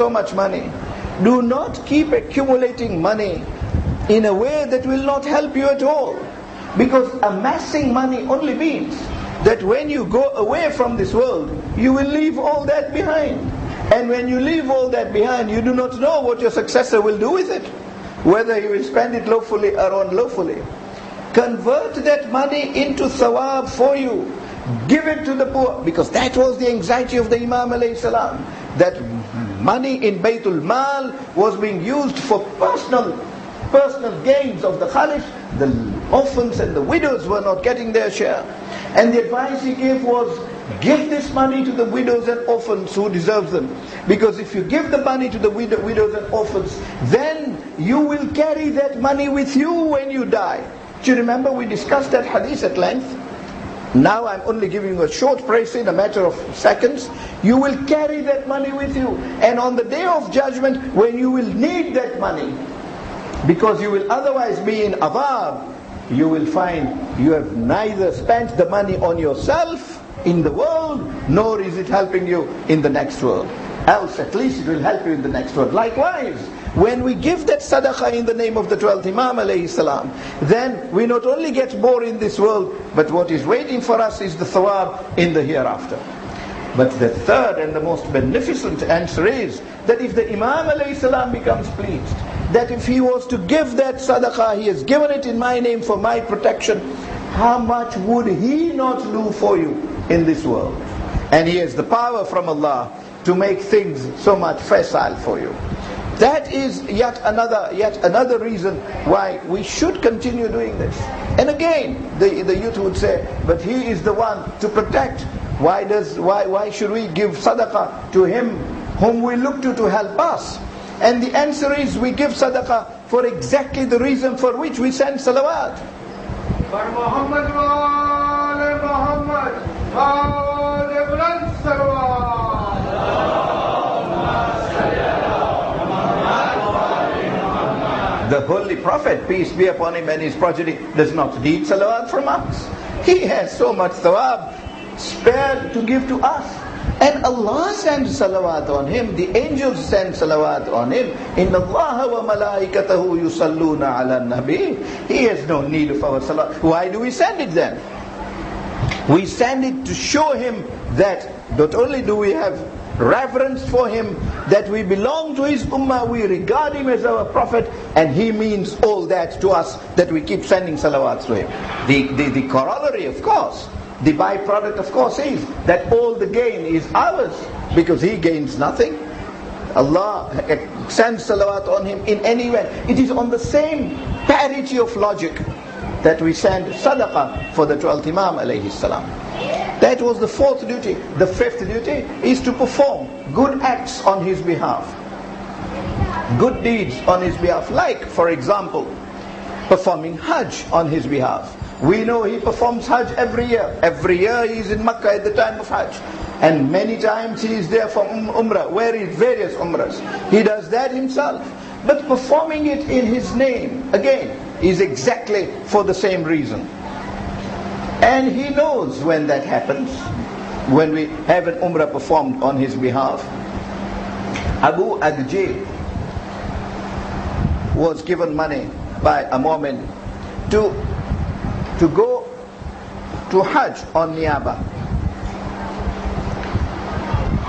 so much money. Do not keep accumulating money in a way that will not help you at all. Because amassing money only means that when you go away from this world, you will leave all that behind. And when you leave all that behind, you do not know what your successor will do with it. Whether he will spend it lawfully or unlawfully. Convert that money into thawab for you. Give it to the poor. Because that was the anxiety of the Imam alayhi salam. That money in Baytul Mal was being used for personal gains of the Khalif. The orphans and the widows were not getting their share. And the advice he gave was, give this money to the widows and orphans who deserve them. Because if you give the money to the widows and orphans, then you will carry that money with you when you die. Do you remember we discussed that hadith at length? Now I'm only giving you a short praise in a matter of seconds. You will carry that money with you. And on the day of judgment, when you will need that money, because you will otherwise be in adhab, you will find you have neither spent the money on yourself in the world, nor is it helping you in the next world. Else at least it will help you in the next world. Likewise, when we give that sadaqah in the name of the 12th Imam alayhi salam, then we not only get more in this world, but what is waiting for us is the thawab in the hereafter. But the third and the most beneficent answer is that if the Imam alayhi salam becomes pleased, that if he was to give that sadaqah, he has given it in my name for my protection, how much would he not do for you in this world? And he has the power from Allah to make things so much facile for you. That is yet another reason why we should continue doing this. And again, the youth would say, but he is the one to protect. Why should we give sadaqah to him whom we look to help us? And the answer is, we give sadaqah for exactly the reason for which we send salawat. The Holy Prophet, peace be upon him and his progeny, does not need salawat from us. He has so much thawab spared to give to us. And Allah sends salawat on him. The angels send salawat on him. Inna Allah wa malaikatahu yusalluna ala nabi. He has no need of our salawat. Why do we send it then? We send it to show him that not only do we have reverence for him, that we belong to his ummah, we regard him as our prophet, and he means all that to us, that we keep sending salawats to him. The corollary, of course, the byproduct, of course, is that all the gain is ours, because he gains nothing. Allah sends salawat on him in any way. It is on the same parity of logic that we send sadaqah for the 12th Imam alayhi salam. That was the fourth duty. The fifth duty is to perform good acts on his behalf. Good deeds on his behalf. Like, for example, performing Hajj on his behalf. We know he performs Hajj every year. Every year he is in Makkah at the time of Hajj. And many times he is there for Umrah, where is various Umrahs. He does that himself. But performing it in his name, again, is exactly for the same reason. And he knows when that happens, when we have an Umrah performed on his behalf. Abu Adjil was given money by a Mu'min to go to Hajj on Niyaba.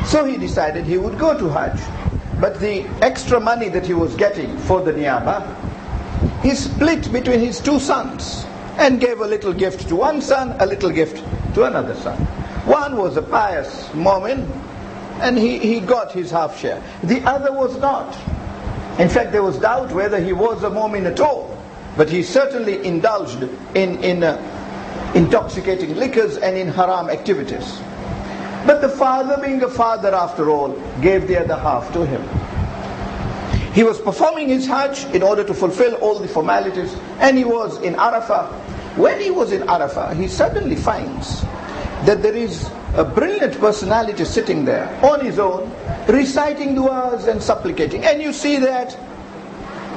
So he decided he would go to Hajj. But the extra money that he was getting for the Niyaba, he split between his two sons and gave a little gift to one son, a little gift to another son. One was a pious Mu'min, and he got his half share. The other was not. In fact, there was doubt whether he was a Mu'min at all. But he certainly indulged in intoxicating liquors and in haram activities. But the father, being a father after all, gave the other half to him. He was performing his Hajj in order to fulfill all the formalities, and he was in Arafah. When he was in Arafah, he suddenly finds that there is a brilliant personality sitting there on his own, reciting du'as and supplicating. And you see that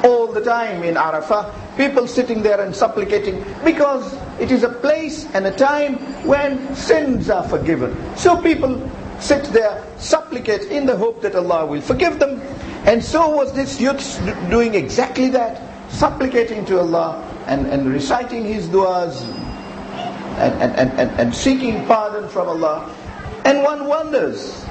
all the time in Arafah, people sitting there and supplicating, because it is a place and a time when sins are forgiven. So people sit there, supplicate in the hope that Allah will forgive them. And so was this youth doing exactly that, supplicating to Allah and reciting his du'as and seeking pardon from Allah. And one wonders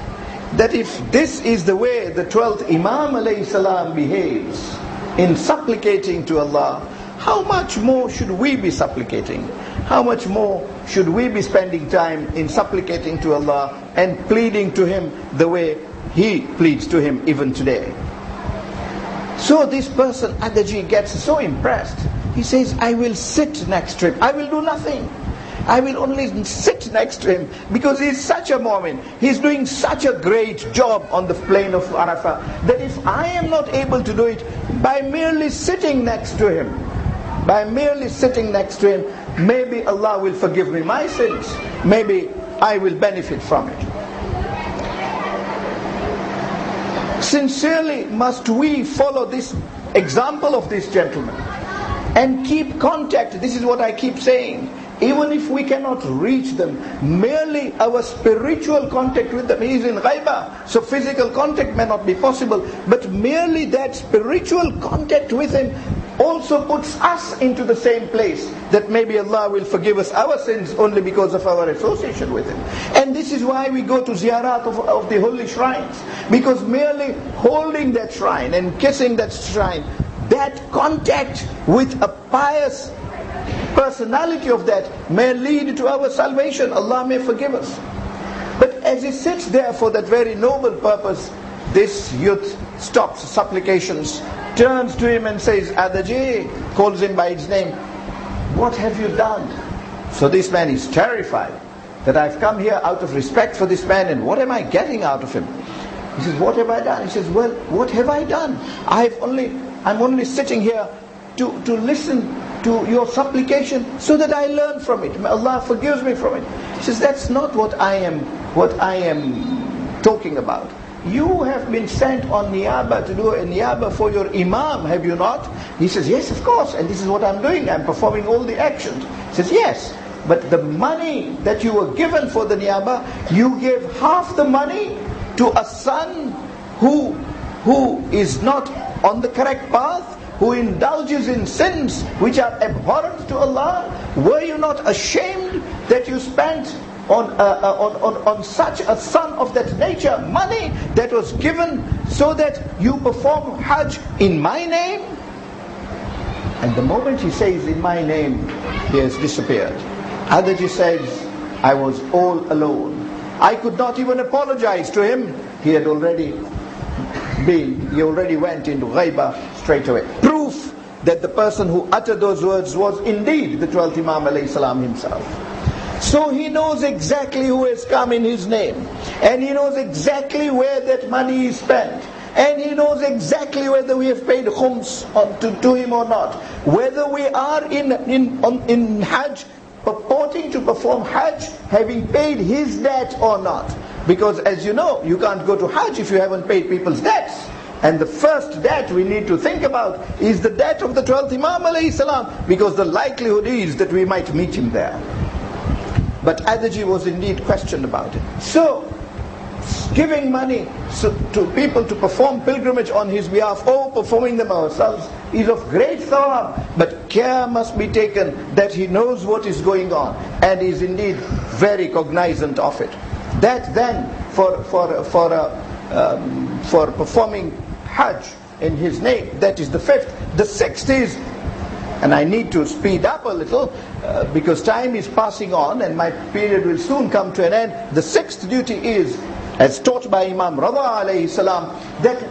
that if this is the way the 12th Imam alayhi salam behaves in supplicating to Allah, how much more should we be supplicating? How much more should we be spending time in supplicating to Allah and pleading to Him the way He pleads to Him even today? So this person, Adaji, gets so impressed. He says, I will sit next to him. I will do nothing. I will only sit next to him because he's such a mu'min. He's doing such a great job on the plain of Arafah that if I am not able to do it by merely sitting next to him, maybe Allah will forgive me my sins. Maybe I will benefit from it. Sincerely must we follow this example of this gentleman and keep contact. This is what I keep saying. Even if we cannot reach them, merely our spiritual contact with them. He is in ghaibah, so physical contact may not be possible, but merely that spiritual contact with him also puts us into the same place, that maybe Allah will forgive us our sins only because of our association with him. And this is why we go to ziyarat of the holy shrines, because merely holding that shrine and kissing that shrine, that contact with a pious personality of that may lead to our salvation. Allah may forgive us. But as he sits there for that very noble purpose, this youth stops supplications, turns to him and says, Adaji, calls him by his name, what have you done? So this man is terrified that I've come here out of respect for this man, and what am I getting out of him? He says, what have I done? He says, well, what have I done? I'm only sitting here to listen to your supplication so that I learn from it. Allah forgives me from it. He says, that's not what I am talking about. You have been sent on niyaba to do a niyaba for your imam, have you not? He says, yes, of course, and this is what I'm doing. I'm performing all the actions. He says, yes, but the money that you were given for the niyaba, you gave half the money to a son who is not on the correct path, who indulges in sins which are abhorrent to Allah. Were you not ashamed that you spent on such a son of that nature money that was given so that you perform Hajj in my name? And the moment he says in my name, he has disappeared. Adaji says, I was all alone. I could not even apologize to him. He already went into ghaibah straight away. Proof that the person who uttered those words was indeed the 12th Imam alayhi salam himself. So he knows exactly who has come in his name, and he knows exactly where that money is spent, and he knows exactly whether we have paid khums to him or not, whether we are in Hajj, purporting to perform Hajj, having paid his debt or not. Because as you know, you can't go to Hajj if you haven't paid people's debts. And the first debt we need to think about is the debt of the 12th Imam alayhi salam, because the likelihood is that we might meet him there. But Adaji was indeed questioned about it. So, giving money to people to perform pilgrimage on his behalf, or performing them ourselves, is of great thawab. But care must be taken that he knows what is going on, and is indeed very cognizant of it. That then, for performing Hajj in his name, that is the 5th. The 6th is, and I need to speed up a little because time is passing on and my period will soon come to an end. The 6th duty is, as taught by Imam Rada alayhi salam, that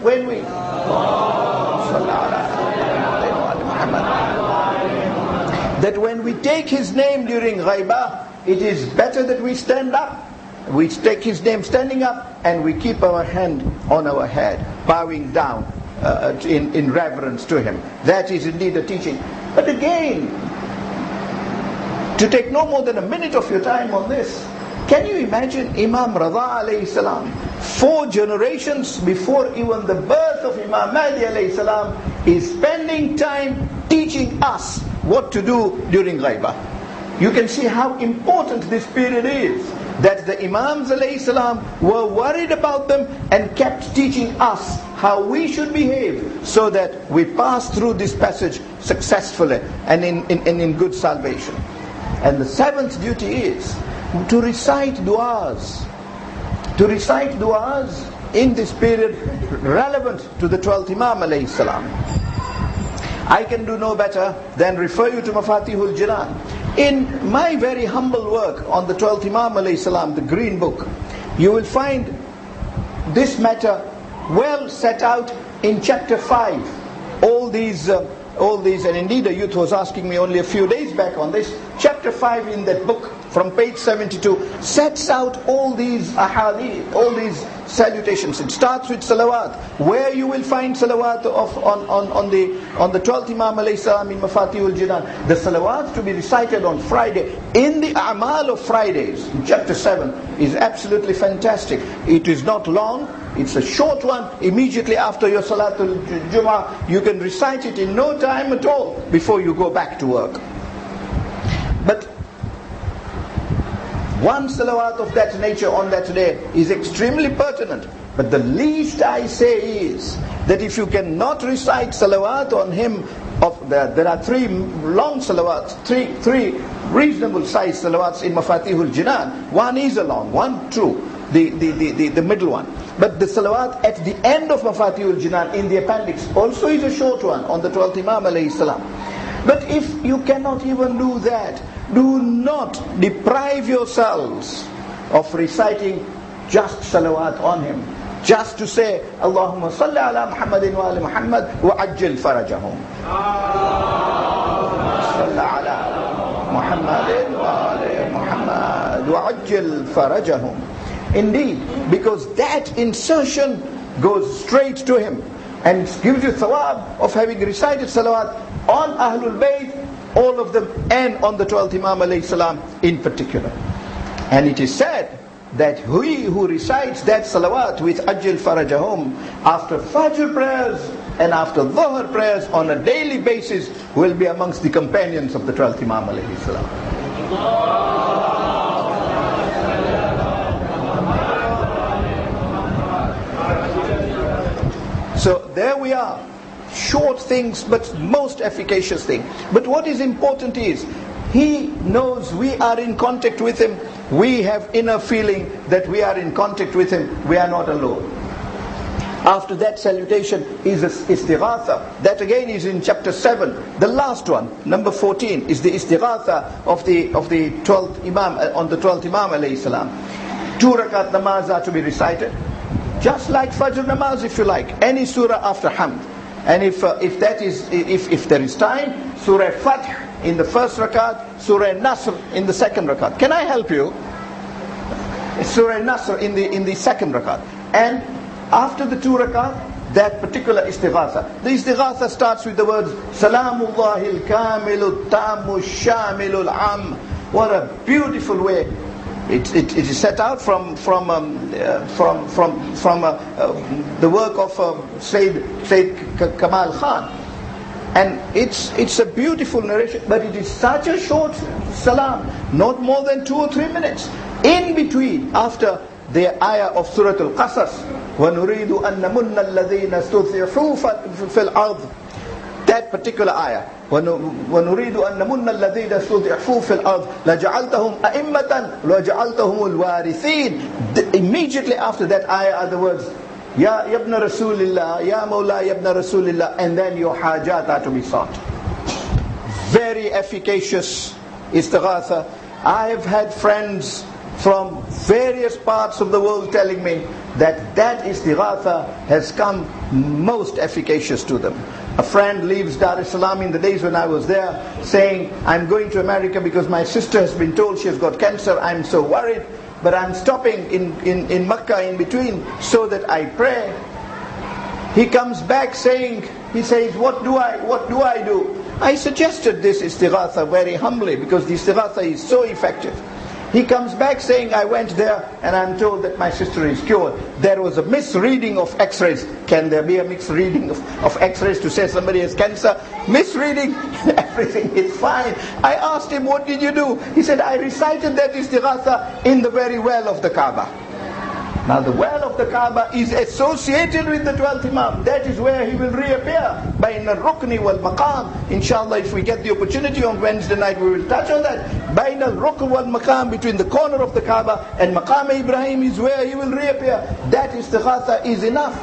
when we take his name during ghaibah, it is better that we stand up. We take his name standing up, and we keep our hand on our head, bowing down in reverence to him. That is indeed a teaching. But again, to take no more than a minute of your time on this, can you imagine Imam Rada alayhi salam, 4 generations before even the birth of Imam Mahdi alayhi salam, is spending time teaching us what to do during ghaibah. You can see how important this period is. that the Imams alayhi salam were worried about them and kept teaching us how we should behave so that we pass through this passage successfully and in good salvation. And the seventh duty is to recite du'as. To recite du'as in this period relevant to the 12th Imam alayhi salam. I can do no better than refer you to Mafatihul Jinan. In my very humble work on the 12th Imam alayhi salam, the green book, you will find this matter well set out in chapter 5. All these, and indeed a youth was asking me only a few days back on this. Chapter 5 in that book, from page 72, sets out all these ahadith, all these salutations. It starts with salawat, where you will find salawat on the 12th Imam alayhi salam in Mafatihul Jinan. The salawat to be recited on Friday in the a'mal of Fridays, in chapter 7, is absolutely fantastic. It is not long, it's a short one. Immediately after your Salatul Jum'ah, you can recite it in no time at all before you go back to work. But one salawat of that nature on that day is extremely pertinent. But the least I say is that if you cannot recite salawat on him, there are three long salawats, three reasonable size salawats in Mafatihul Jinan. One is a long one, true, the middle one. But the salawat at the end of Mafatihul Jinan in the appendix also is a short one on the 12th Imam alayhi salam. But if you cannot even do that, do not deprive yourselves of reciting just salawat on him. Just to say, Allahumma salli ala Muhammadin wa ali Muhammad wa ajjil farajahum. Salli ala Muhammadin wa ali Muhammad wa ajjil farajahum. Indeed, because that insertion goes straight to him and gives you thawab of having recited salawat on Ahlul Bayt, all of them, and on the 12th Imam alayhi salam in particular. And it is said that he who recites that salawat with Ajil Farajahum after Fajr prayers and after Dhuhr prayers on a daily basis will be amongst the companions of the 12th Imam alayhi salam. So there we are. Short things, but most efficacious thing. But what is important is, he knows we are in contact with him. We have inner feeling that we are in contact with him. We are not alone. After that salutation is istighatha. That again is in chapter 7. The last one, number 14, is the istighatha of the 12th Imam, on the 12th Imam alayhi salam. 2 rakat namaz are to be recited. Just like Fajr namaz, if you like. Any surah after Hamd. And if there is time, Surah Fath in the first rakat, Surah Nasr in the second rakat. Can I help you? Surah Nasr in the second rakat. And after the 2 rakat, that particular istighatha. The istighatha starts with the words Salamullahil Kamilu Tamu Shamilul Am. What a beautiful way. It is set out from the work of Sayyid Kamal Khan, and it's a beautiful narration. But it is such a short salam, not more than 2 or 3 minutes. In between, after the ayah of Surah Al-Qasas, وَنُرِيدُ أَن نَمُنَّ الَّذِينَ اسْتُضْعِفُوا فِي الْأَرْضِ, that particular ayah, وَنُرِيدُ أَن نَمُنَّ الَّذِينَ اسْتُضْعِفُوا فِي الْأَرْضِ لَجَعَلْتَهُمْ أَئِمَّةً وَجَعَلْتَهُمُ الْوَارِثِينَ. Immediately after that ayah are the words, Ya ibn Rasulillah, Ya Mawla ibn Rasulillah, and then your hajat are to be sought. Very efficacious istighatha. I have had friends from various parts of the world telling me that istighatha has come most efficacious to them. A friend leaves Dar es Salaam in the days when I was there, saying, I'm going to America because my sister has been told she has got cancer. I'm so worried, but I'm stopping in Makkah in between so that I pray. He comes back saying, he says, what do I do? I suggested this istighatha very humbly because the istighatha is so effective. He comes back saying, I went there and I'm told that my sister is cured. There was a misreading of x-rays. Can there be a misreading of x-rays to say somebody has cancer? Misreading? everything is fine. I asked him, what did you do? He said, I recited that istighatha in the very well of the Kaaba. Now the well of the Kaaba is associated with the 12th Imam. That is where he will reappear. Bain al-Rukni wal-Maqam. Inshallah, if we get the opportunity on Wednesday night, we will touch on that. Bain al-Rukn wal-Maqam, between the corner of the Kaaba and Maqam Ibrahim is where he will reappear. That istighatha is enough.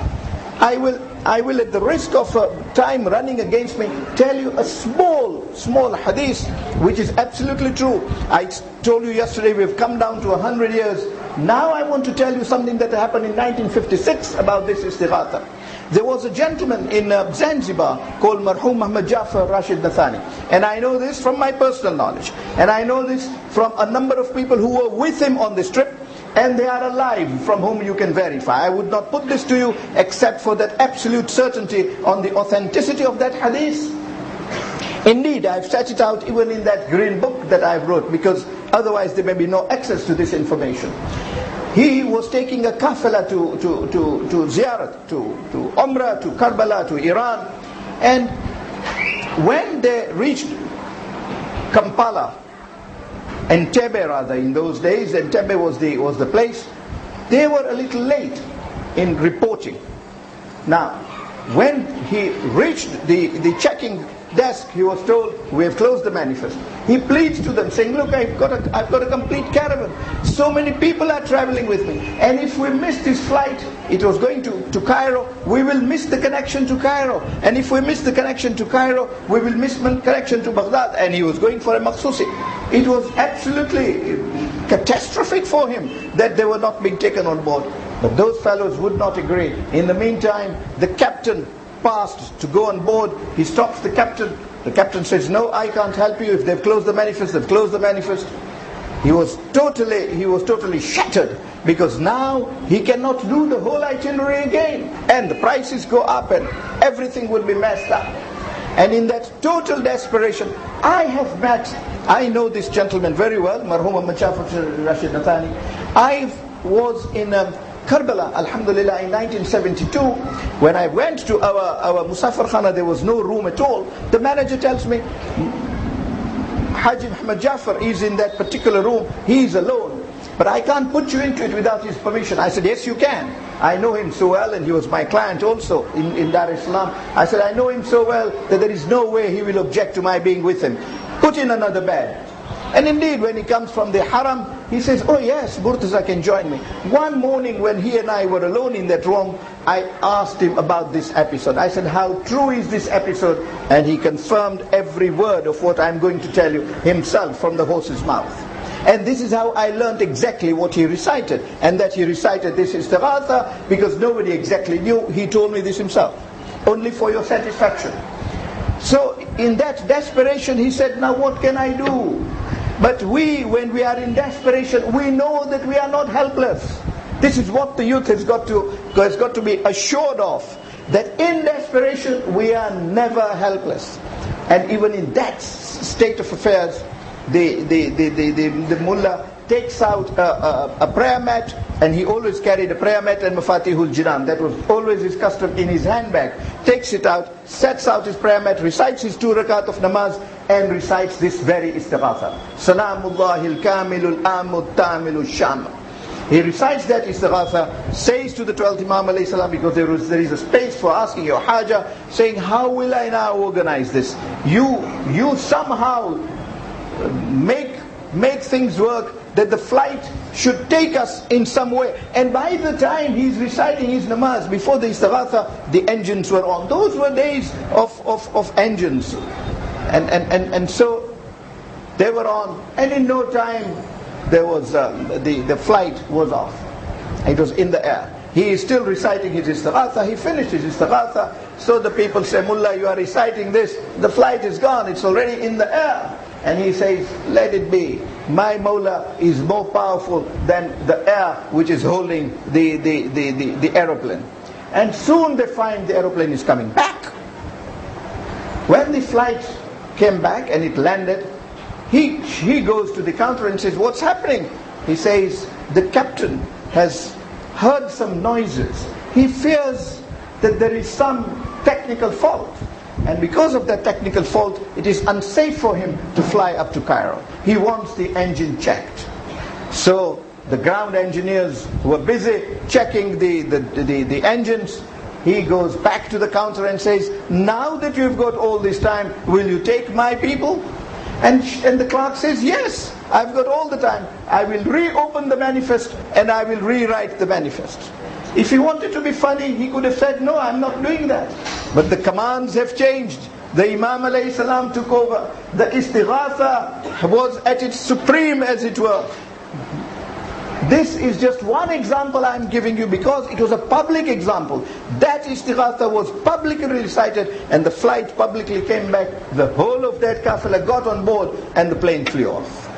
I will at the risk of time running against me, tell you a small hadith which is absolutely true. I told you yesterday we've come down to 100 years. Now I want to tell you something that happened in 1956 about this istighatha. There was a gentleman in Zanzibar called Marhum Muhammad Jafar Rashid Nathani. And I know this from my personal knowledge. And I know this from a number of people who were with him on this trip. And they are alive, from whom you can verify. I would not put this to you except for that absolute certainty on the authenticity of that hadith. Indeed, I've set it out even in that green book that I've wrote, because otherwise there may be no access to this information. He was taking a kafala to ziyarat, to Umrah, to Karbala, to Iran. And when they reached Kampala, Entebbe rather, in those days, Entebbe was the place, they were a little late in reporting. Now, when he reached the checking desk, he was told, we have closed the manifest. He pleads to them, saying, look, I've got a complete caravan. So many people are traveling with me. And if we miss this flight, it was going to Cairo, we will miss the connection to Cairo. And if we miss the connection to Cairo, we will miss the connection to Baghdad. And he was going for a Maqsusi. It was absolutely catastrophic for him that they were not being taken on board. But those fellows would not agree. In the meantime, the captain passed to go on board. He stops the captain. The captain says, no, I can't help you. If they've closed the manifest, they've closed the manifest. He was totally shattered, because now he cannot do the whole itinerary again. And the prices go up and everything will be messed up. And in that total desperation, I know this gentleman very well, Marhum Muhammad Jafar Rashid Nathani. I was in Karbala, Alhamdulillah, in 1972. When I went to our Musafir Khana, there was no room at all. The manager tells me, Haji Muhammad Jafar is in that particular room, he is alone. But I can't put you into it without his permission. I said, yes, you can. I know him so well, and he was my client also in Dar es Salaam. I said, I know him so well that there is no way he will object to my being with him. Put in another bed. And indeed, when he comes from the haram, he says, oh yes, Murtaza can join me. One morning when he and I were alone in that room, I asked him about this episode. I said, how true is this episode? And he confirmed every word of what I'm going to tell you himself from the horse's mouth. And this is how I learned exactly what he recited. And that he recited this istighatha because nobody exactly knew. He told me this himself. Only for your satisfaction. So in that desperation, he said, now what can I do? But when we are in desperation, we know that we are not helpless. This is what the youth has got to be assured of. That in desperation, we are never helpless. And even in that state of affairs, the mullah takes out a prayer mat, and he always carried a prayer mat and Mafatihul Jinan. That was always his custom in his handbag. Takes it out, sets out his prayer mat, recites his 2 rakat of namaz, and recites this very istighatha. Salamullahi al-kamilul amud tamilul sham. He recites that istighatha, says to the 12th Imam alayhi salam, because there is a space for asking your haja, saying, how will I now organize this? You somehow make things work, that the flight should take us in some way. And by the time he's reciting his namaz, before the istighatha, the engines were on. Those were days of engines. And so they were on, and in no time there was the flight was off. It was in the air. He is still reciting his istighatha. He finished his istighatha. So the people say, Mullah, you are reciting this, the flight is gone, it's already in the air. And he says, let it be. My Mawla is more powerful than the air which is holding the aeroplane. And soon they find the aeroplane is coming back. When the flight came back and it landed, he goes to the counter and says, what's happening? He says, the captain has heard some noises. He fears that there is some technical fault. and because of that technical fault, it is unsafe for him to fly up to Cairo. He wants the engine checked. So the ground engineers were busy checking the engines. He goes back to the counter and says, now that you've got all this time, will you take my people? And the clerk says, yes, I've got all the time. I will reopen the manifest and I will rewrite the manifest. If he wanted to be funny, he could have said, no, I'm not doing that. But the commands have changed. The Imam alayhi salam took over. The istighatha was at its supreme, as it were. This is just one example I'm giving you because it was a public example. That istighatha was publicly recited and the flight publicly came back. The whole of that kafila got on board and the plane flew off.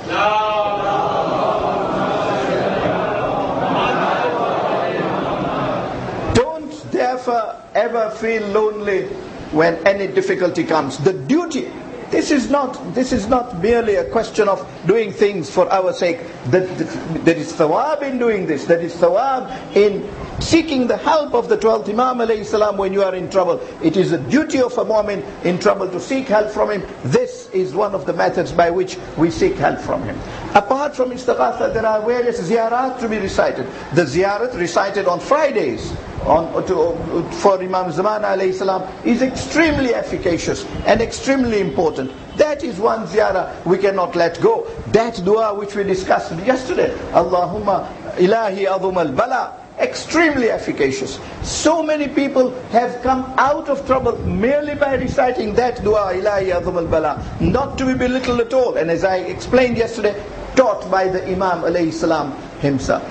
Don't therefore ever feel lonely when any difficulty comes. The duty, this is not merely a question of doing things for our sake. There is thawab in doing this. There is thawab in seeking the help of the 12th Imam alayhi salam when you are in trouble. It is a duty of a mu'min in trouble to seek help from him. This is one of the methods by which we seek help from him. Apart from istighatha, there are various ziyarat to be recited. The ziyarat recited on Fridays for Imam Zaman alayhi salam is extremely efficacious and extremely important. That is one ziyarah we cannot let go. That dua which we discussed yesterday, Allahumma ilahi adhum al-bala, extremely efficacious. So many people have come out of trouble merely by reciting that dua, ilahi adhum al-bala, not to be belittled at all. And as I explained yesterday, taught by the Imam alayhi salam himself.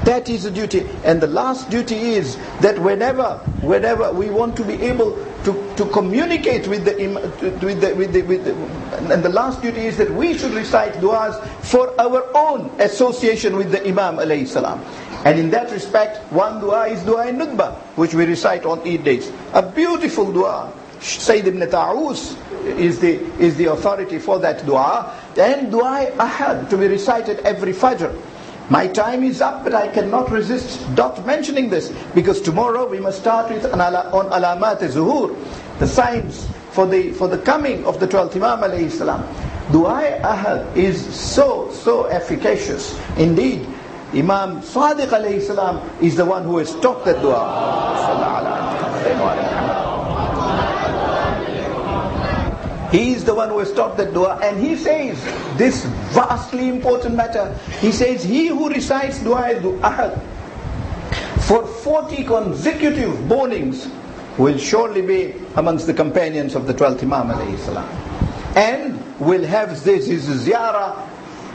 That is a duty. And the last duty is that whenever we want to be able to communicate with the and the last duty is that we should recite du'as for our own association with the Imam alayhi salam. And in that respect, one dua is dua in Nudba, which we recite on Eid days. A beautiful dua. Sayyid ibn Ta'us is the authority for that dua. And dua ahad to be recited every Fajr. My time is up, but I cannot resist not mentioning this, because tomorrow we must start with on alamat zuhur, the signs for the coming of the 12th Imam alayhi salam. Dua ahad is so efficacious. Indeed, Imam Sadiq alayhi salam is the one who has taught that dua. He is the one who has taught that dua, and he says this vastly important matter. He says, he who recites dua ahad for 40 consecutive mornings will surely be amongst the companions of the 12th Imam alayhi salam, and will have his ziyarah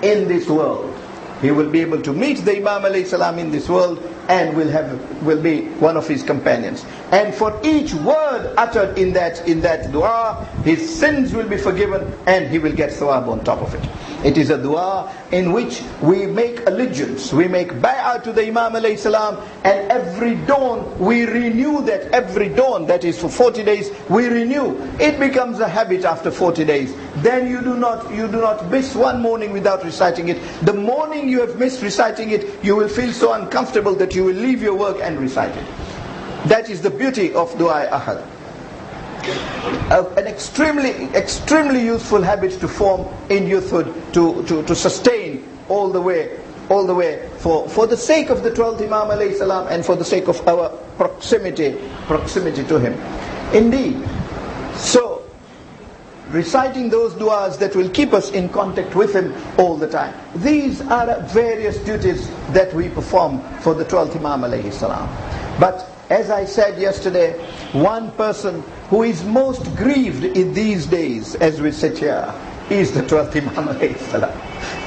in this world. He will be able to meet the Imam alayhi salam in this world and will be one of his companions. And for each word uttered in that dua, his sins will be forgiven and he will get thawab on top of it. It is a dua in which we make allegiance, we make bay'ah to the Imam alayhi salam, and every dawn we renew that. Every dawn, that is for 40 days, we renew. It becomes a habit after 40 days. Then you do not miss one morning without reciting it. The morning you have missed reciting it, you will feel so uncomfortable that you will leave your work and recite it. That is the beauty of dua ahad. An extremely useful habit to form in youthhood, to sustain all the way for the sake of the 12th Imam alayhi salam and for the sake of our proximity to him. Indeed. So reciting those du'as that will keep us in contact with him all the time. These are various duties that we perform for the 12th Imam alayhi salam. But as I said yesterday, one person who is most grieved in these days as we sit here is the 12th Imam alayhi salam.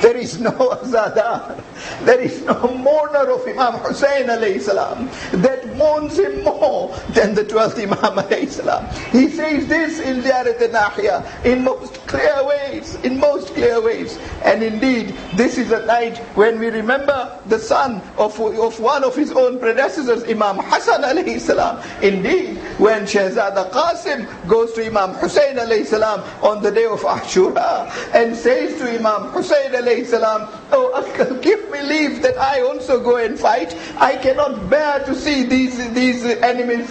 There is no azadar, there is no mourner of Imam Hussain alayhi salam that mourns him more than the 12th Imam alayhi salam. He says this in Ziyarat al-Nahya in most clear ways. And indeed, this is a night when we remember the son of one of his own predecessors, Imam Hassan alayhi salam. Indeed, when Shahzada Qasim goes to Imam Hussain alayhi salam on the day of Ashura and says to Imam Hussain alayhi salam, "Oh uncle, give me leave that I also go and fight. I cannot bear to see these enemies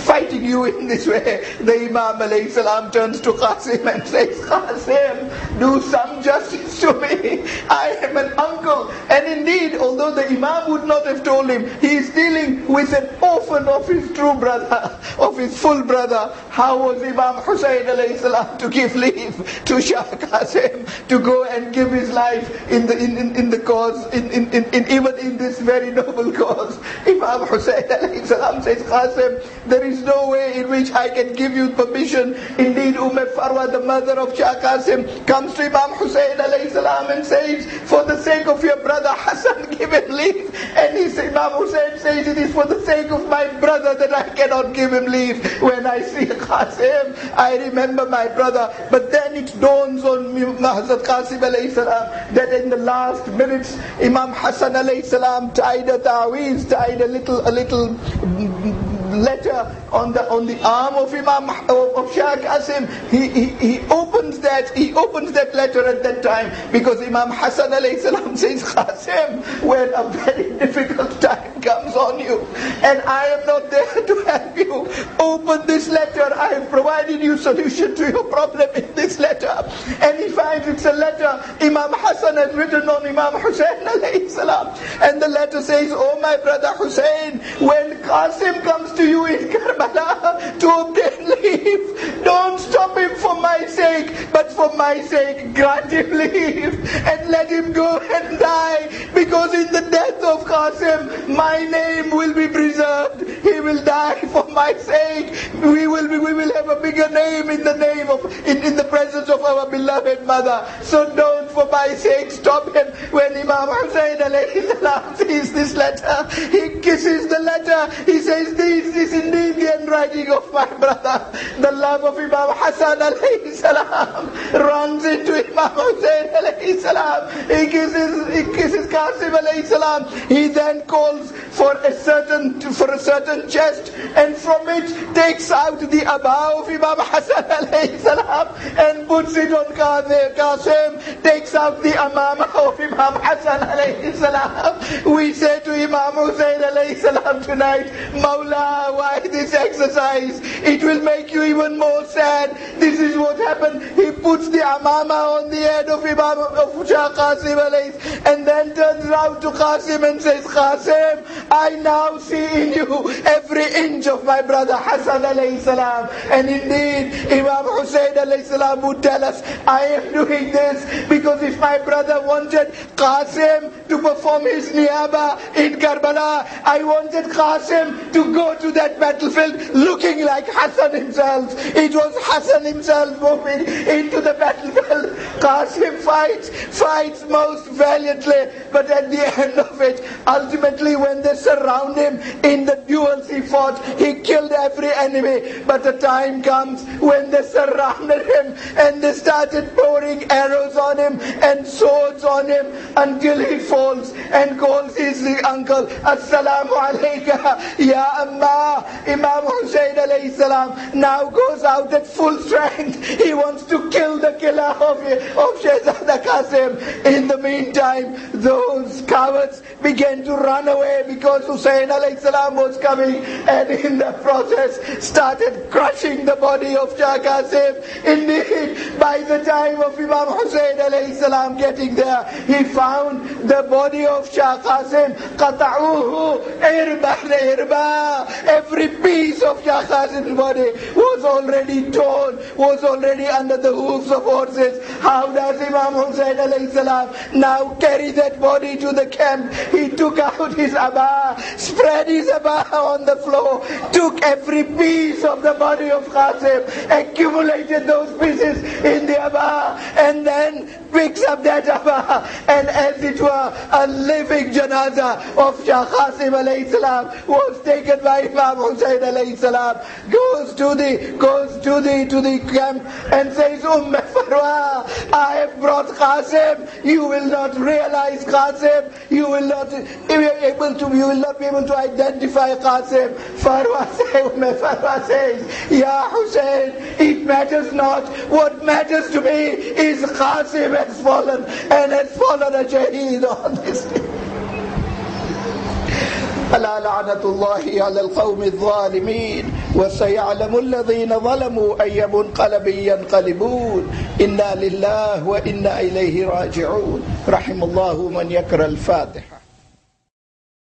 fighting you in this way." The Imam alayhi salam turns to Qasim and says, "Qasim, do some justice to me. I am an uncle." And indeed, although the Imam would not have told him, he is dealing with an orphan of his true brother, of his full brother. How was Imam Hussain alayhi salam to give leave to Shah Qasim to go and give his life in the cause, even in this very noble cause? Imam Hussain alayhi salam says, "Qasim, there is no way in which I can give you permission." Indeed, Farwa, the mother of Shah Qasim, comes to Imam Hussain alayhi salam and says, "For the sake of your brother Hassan, give him leave." And Imam Hussain says, "It is for the sake of my brother that I cannot give him leave. When I see Qasim, I remember my brother." But then it dawns on Hazrat Qasim alayhi salam that in the last minutes, Imam Hassan alayhi salam tied a ta'weez, tied a little letter on the arm of Shah Qasim. He opens that letter at that time, because Imam Hassan alayhi salam says, "Qasim, when a very difficult time comes on you and I am not there to help you, open this letter. I have provided you solution to your problem in this letter." And he finds it's a letter Imam Hassan has written on Imam Hussain alayhi salam, and the letter says, "Oh my brother Hussain, when Qasim comes to you in Karbala to obtain leave, don't stop him for my sake, but for my sake grant him leave and let him go and die, because in the death of Qasim, my name will be preserved. He will die for my sake. We will have a bigger name in the presence of our beloved mother. So don't, for my sake, stop him." When Imam Hussain alayhi salam sees this letter, he kisses the letter. He says, "This is indeed the handwriting of my brother." The love of Imam Hassan alayhi salam runs into Imam Hussain alayhi salam. He kisses Qasim alayhi salam. He then calls for a certain chest, and from it takes out the abba of Imam Hassan alayhi salam and puts it on Qasim, takes out the amama of Imam Hassan alayhi salam. We say to Imam Hussain alayhi salam tonight, "Mawla, why this exercise? It will make you even more sad." This is what happened. He puts the amama on the head of Shah Qasim alayhi, and then turns around to Qasim and says, "Qasim, I now see in you every inch of my brother Hassan alayhi salam." And indeed, Imam Hussain alayhi salam would tell us, "I am doing this because if my brother wanted Qasim to perform his niyaba in Karbala, I wanted Qasim to go to that battlefield looking like Hassan himself." It was Hassan himself moving into the battlefield. Qasim fights most valiantly, but at the end of it, ultimately when they surround him in the duels he fought, he killed every enemy. But the time comes when they surrounded him and they started pouring arrows on him and swords on him until he falls and calls his uncle, "Assalamu alayka ya amma." Imam Hussain alayhi salam now goes out at full strength. He wants to kill the killer of Shehzada Qasim. In the meantime, those cowards began to run away because Hussain alayhi salam was coming, and in the process started crushing the body of Shah Qasim. Indeed, by the time of Imam Hussain alayhi salam getting there, he found the body of Shah Qasim, qata'uhu irban irba. Every piece of Shah Qasim's body was already torn, was already under the hoofs of horses. How does Imam Hussain alayhi salam now carry that body to the camp? He took out his abba, spread his abba on the floor, took every piece of the body of Qasim, accumulated those pieces in the abba, and then picks up that abba, and as it were, a living janaza of Shah Qasim alayhi salam was taken by Imam Hussain alayhi salam, goes to the goes to the camp and says, Farwa, I have brought Qasim. You will not realize Qasim. You will not be able to identify Qasim. Farwa says, Ya Hussein, it matters not. What matters to me is Qasim has fallen, and has fallen a shaheed on this day. ألا لعنة الله على القوم الظالمين وسيعلم الذين ظلموا أي منقلب ينقلبون إنا لله وإنا إليه راجعون. رحم الله من يقرأ الفاتحة.